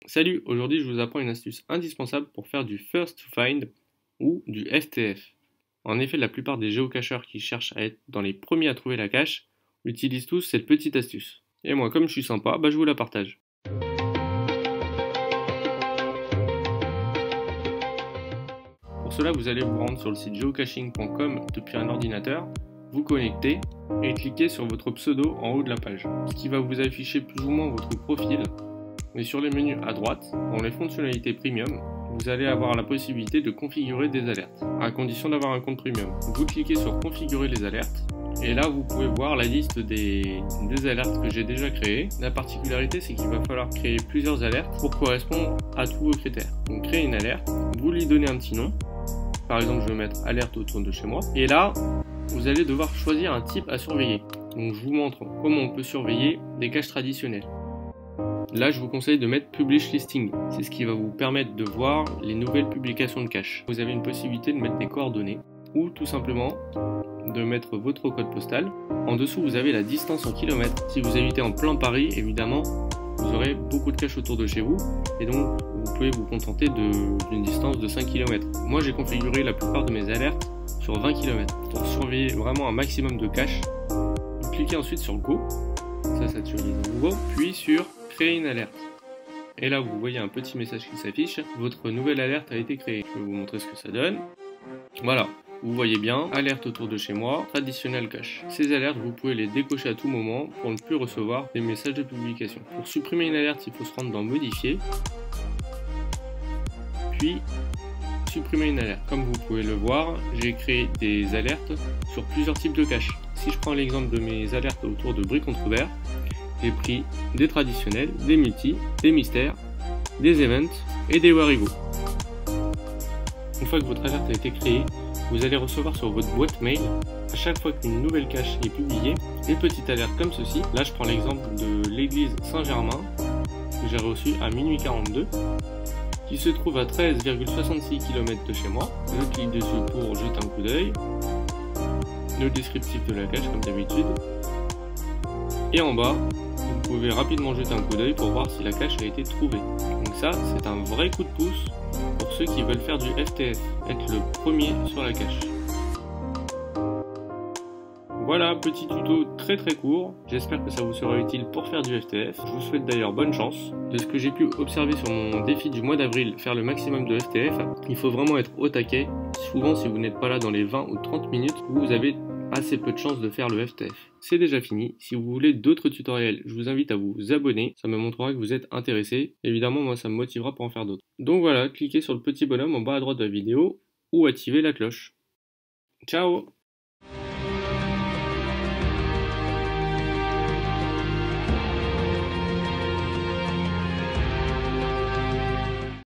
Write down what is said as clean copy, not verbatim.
Salut, aujourd'hui je vous apprends une astuce indispensable pour faire du First to Find ou du FTF. En effet, la plupart des géocacheurs qui cherchent à être dans les premiers à trouver la cache utilisent tous cette petite astuce. Et moi, comme je suis sympa, je vous la partage. Pour cela, vous allez vous rendre sur le site geocaching.com depuis un ordinateur, vous connecter et cliquer sur votre pseudo en haut de la page, ce qui va vous afficher plus ou moins votre profil. Mais sur les menus à droite, dans les fonctionnalités premium, vous allez avoir la possibilité de configurer des alertes, à condition d'avoir un compte premium. Vous cliquez sur configurer les alertes, et là vous pouvez voir la liste des alertes que j'ai déjà créées. La particularité, c'est qu'il va falloir créer plusieurs alertes pour correspondre à tous vos critères. Donc créer une alerte, vous lui donnez un petit nom. Par exemple, je vais mettre alerte autour de chez moi. Et là, vous allez devoir choisir un type à surveiller. Donc je vous montre comment on peut surveiller des caches traditionnelles. Là, je vous conseille de mettre Publish Listing. C'est ce qui va vous permettre de voir les nouvelles publications de cache. Vous avez une possibilité de mettre des coordonnées ou tout simplement de mettre votre code postal. En dessous, vous avez la distance en kilomètres. Si vous habitez en plein Paris, évidemment, vous aurez beaucoup de caches autour de chez vous et donc vous pouvez vous contenter d'une distance de 5 km. Moi, j'ai configuré la plupart de mes alertes sur 20 km pour surveiller vraiment un maximum de caches. Vous cliquez ensuite sur Go, ça s'actualise de nouveau, puis sur Créer une alerte. Et là, vous voyez un petit message qui s'affiche. Votre nouvelle alerte a été créée. Je vais vous montrer ce que ça donne. Voilà. Vous voyez bien, alerte autour de chez moi, traditionnel cache. Ces alertes, vous pouvez les décocher à tout moment pour ne plus recevoir des messages de publication. Pour supprimer une alerte, il faut se rendre dans Modifier, puis supprimer une alerte. Comme vous pouvez le voir, j'ai créé des alertes sur plusieurs types de caches. Si je prends l'exemple de mes alertes autour de Brie contre Vert, j'ai pris des traditionnels, des multi, des mystères, des events et des warigo. Une fois que votre alerte a été créée, vous allez recevoir sur votre boîte mail, à chaque fois qu'une nouvelle cache est publiée, des petites alertes comme ceci. Là, je prends l'exemple de l'église Saint-Germain, que j'ai reçu à minuit 42, qui se trouve à 13,66 km de chez moi. Je clique dessus pour jeter un coup d'œil. Le descriptif de la cache, comme d'habitude. Et en bas, vous pouvez rapidement jeter un coup d'œil pour voir si la cache a été trouvée. Donc ça, c'est un vrai coup de pouce pour ceux qui veulent faire du FTF, être le premier sur la cache. Voilà, petit tuto très court, j'espère que ça vous sera utile pour faire du FTF. Je vous souhaite d'ailleurs bonne chance. De ce que j'ai pu observer sur mon défi du mois d'avril, faire le maximum de FTF, il faut vraiment être au taquet. Souvent, si vous n'êtes pas là dans les 20 ou 30 minutes, vous avez assez peu de chances de faire le FTF. C'est déjà fini. Si vous voulez d'autres tutoriels, je vous invite à vous abonner. Ça me montrera que vous êtes intéressé. Évidemment, moi, ça me motivera pour en faire d'autres. Donc voilà, cliquez sur le petit bonhomme en bas à droite de la vidéo ou activez la cloche. Ciao!